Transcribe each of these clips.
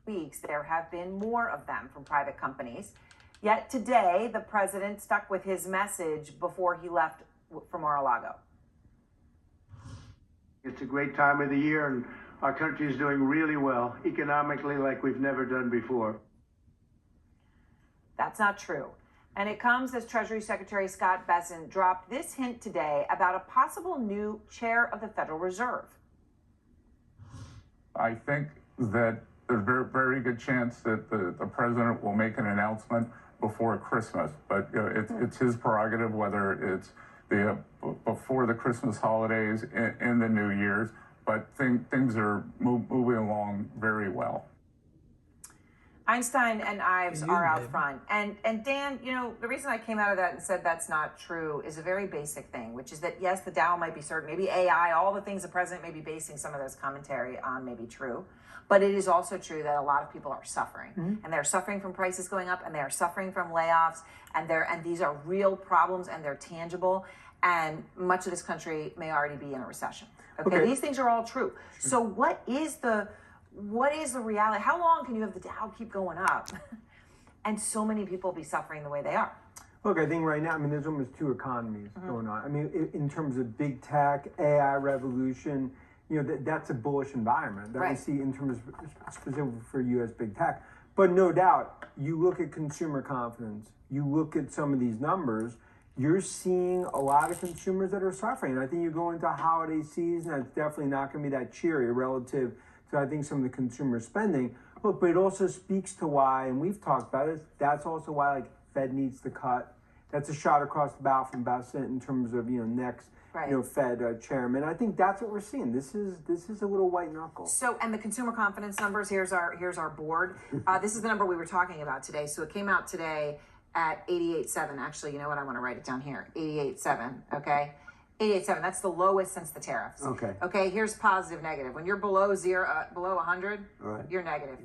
weeks, there have been more of them from private companies. Yet today, the president stuck with his message before he left for Mar-a-Lago. It's a great time of the year, and our country is doing really well economically like we've never done before. That's not true. And it comes as Treasury Secretary Scott Bessent dropped this hint today about a possible new chair of the Federal Reserve. I think that there's a very, very good chance that the president will make an announcement before Christmas, but it's his prerogative whether it's before the Christmas holidays in the New Year's, but things are moving along very well. Einstein and Ives are out front. And Dan, you know, the reason I came out of that and said that's not true is a very basic thing, which is that, yes, the Dow might be certain, maybe AI, all the things the president may be basing some of those commentary on may be true. But it is also true that a lot of people are suffering. And they're suffering from prices going up, and they are suffering from layoffs, and these are real problems, and they're tangible. And much of this country may already be in a recession. Okay. These things are all true. So what is the reality? How long can you have the Dow keep going up and so many people be suffering the way they are? Look, I think right now, I mean, there's almost two economies going on. I mean, in terms of big tech, AI revolution, you know, that's a bullish environment that we see in terms of specifically for U.S. big tech. But no doubt, you look at consumer confidence, you look at some of these numbers, you're seeing a lot of consumers that are suffering. And I think you go into holiday season, it's definitely not going to be that cheery relative to, I think, some of the consumer spending. Look, but it also speaks to why, and we've talked about it, that's also why, like, Fed needs to cut. That's a shot across the bow from Bessent in terms of, you know, next, you know, Fed chairman. I think that's what we're seeing. This is a little white knuckle. So, and the consumer confidence numbers, here's our board. This is the number we were talking about today. So it came out today at 88.7. Actually, you know what? I want to write it down here. 88.7, okay? 88.7, that's the lowest since the tariffs. Okay, here's positive, negative. When you're below zero, below 100, you're negative.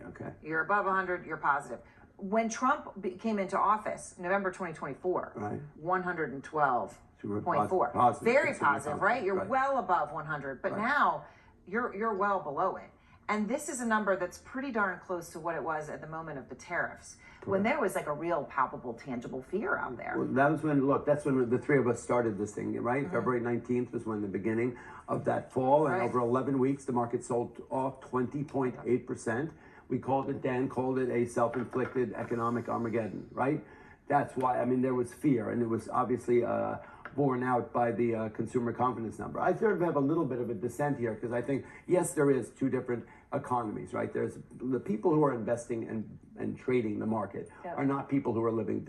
You're above 100, you're positive. When Trump came into office, November 2024, 112.4. Very positive, right? You're well above 100, but now you're well below it. And this is a number that's pretty darn close to what it was at the moment of the tariffs, when there was like a real palpable, tangible fear out there. Well, that was when, look, that's when the three of us started this thing, right? February 19th was when the beginning of that fall, and over 11 weeks, the market sold off 20.8%. We called it, Dan called it a self-inflicted economic Armageddon, right? That's why, I mean, there was fear, and it was obviously borne out by the consumer confidence number. I sort of have a little bit of a dissent here, because I think, yes, there is two different economies, right? There's the people who are investing and trading the market are not people who are living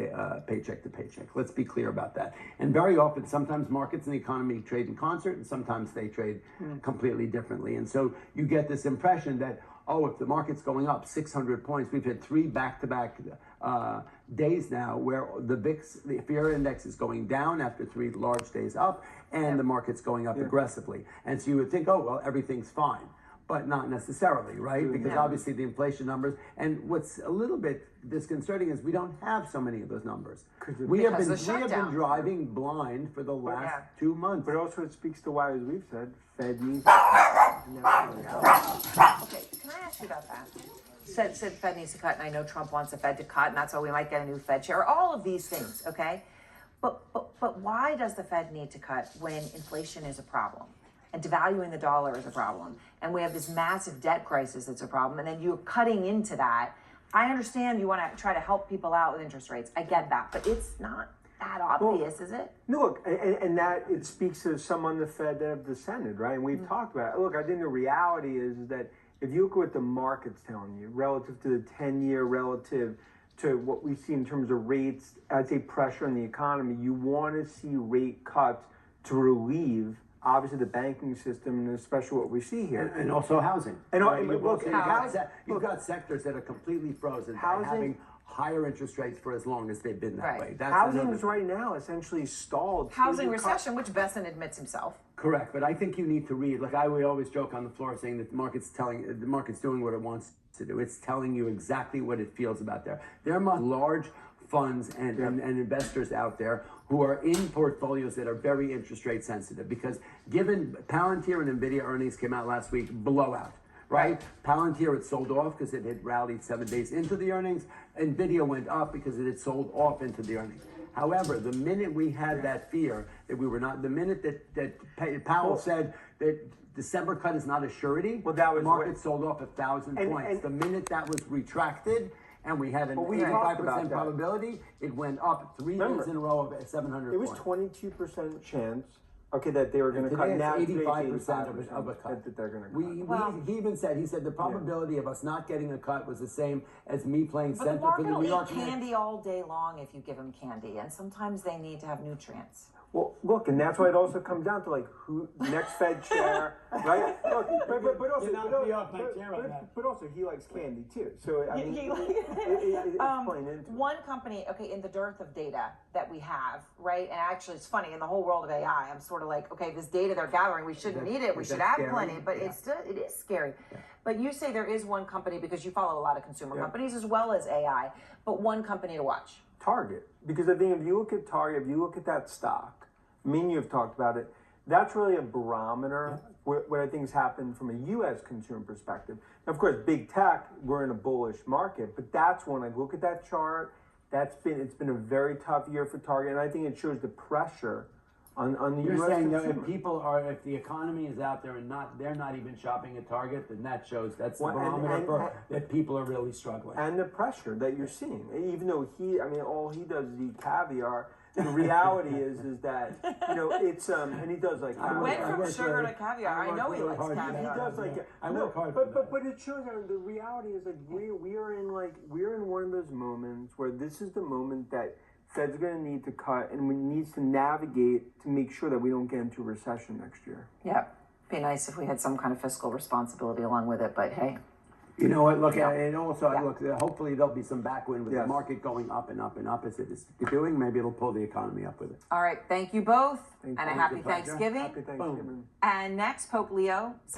paycheck to paycheck. Let's be clear about that. And very often, sometimes markets and the economy trade in concert, and sometimes they trade completely differently. And so you get this impression that, oh, if the market's going up 600 points, we've had three back-to-back days now where the VIX, the fear index, is going down after three large days up, and the market's going up aggressively. And so you would think, oh, well, everything's fine. But not necessarily, right? Because obviously the inflation numbers, and what's a little bit disconcerting is we don't have so many of those numbers. We have been driving blind for the last 2 months. But also it speaks to why, as we've said, Fed needs Okay, can I ask you about that? Said Fed needs to cut, and I know Trump wants the Fed to cut, and that's why we might get a new Fed chair. All of these things, okay? But why does the Fed need to cut when inflation is a problem? And devaluing the dollar is a problem. And we have this massive debt crisis that's a problem. And then you're cutting into that. I understand you want to try to help people out with interest rates. I get that. But it's not that obvious, is it? No, look, and that it speaks to some on the Fed that have dissented, right? And we've talked about it. Look, I think the reality is that if you look at what the market's telling you relative to the 10-year, relative to what we see in terms of rates, I'd say pressure on the economy, you want to see rate cuts to relieve obviously the banking system, and especially what we see here. And also housing. And you've got sectors that are completely frozen by having higher interest rates for as long as they've been that way. Housing is right now essentially stalled. Housing recession, which Bessent admits himself. Correct, but I think you need to read, like we always joke on the floor saying that the market's doing what it wants to do. It's telling you exactly what it feels about there. There are large funds and investors out there who are in portfolios that are very interest rate sensitive, because given Palantir and NVIDIA earnings came out last week, blowout. right? Palantir, it sold off because it had rallied 7 days into the earnings. NVIDIA went up because it had sold off into the earnings. However, the minute we had that fear that we were not, the minute that Powell said that December cut is not a surety, Well, that was the market what- sold off 1,000 points. and- the minute that was retracted and we had an we talked about 85% that. probability, it went up 3 Remember, days in a row of 700 It was points. 22% chance, okay, that they were going to cut. Today it's Now it's 85% of a cut. that they're going to cut. He even said, the probability of us not getting a cut was the same as me playing But the center for market the New will York eat Knicks. candy all day long if you give them candy, and sometimes they need to have nutrients. Well, look, and that's why it also comes down to like who next Fed chair, right? Look, but also, You're not me off my chair on that. but also he likes candy too. So I mean, He- it's playing into it. One company, okay, in the dearth of data that we have, right? And actually, it's funny in the whole world of AI. I'm sort of like, okay, this data they're gathering, we shouldn't need it. We is should that have scary? plenty, but Yeah. it is scary. Yeah. But you say there is one company because you follow a lot of consumer Yeah. companies as well as AI, but one company to watch. Target, because I think if you look at Target, if you look at that stock, me and you have talked about it. That's really a barometer what I think has happened from a U.S. consumer perspective. Now, of course, big tech, we're in a bullish market, but that's when I look at that chart. It's been a very tough year for Target, and I think it shows the pressure on the You're U.S. saying that consumer. if the economy is out there and they're not even shopping at Target, then that's the Well, barometer that people are really struggling. And the pressure that you're seeing, even though all he does is eat caviar. The reality is that it's and he does like caviar. Went from work sugar really- to caviar. I I work know he really likes hard for caviar. that. He does like I work hard for that. but it shows that the reality is like we're in one of those moments where this is the moment that Fed's going to need to cut and we needs to navigate to make sure that we don't get into a recession next year. Yeah, be nice if we had some kind of fiscal responsibility along with it, but hey. You know what? Look, Yeah. and also Yeah. look. Hopefully, there'll be some backwind with the Yes. market going up and up and up as it is doing. Maybe it'll pull the economy up with it. All right, thank you both, Thank and a you. happy Good pleasure. Thanksgiving. Happy Thanksgiving. And next, Pope Leo says.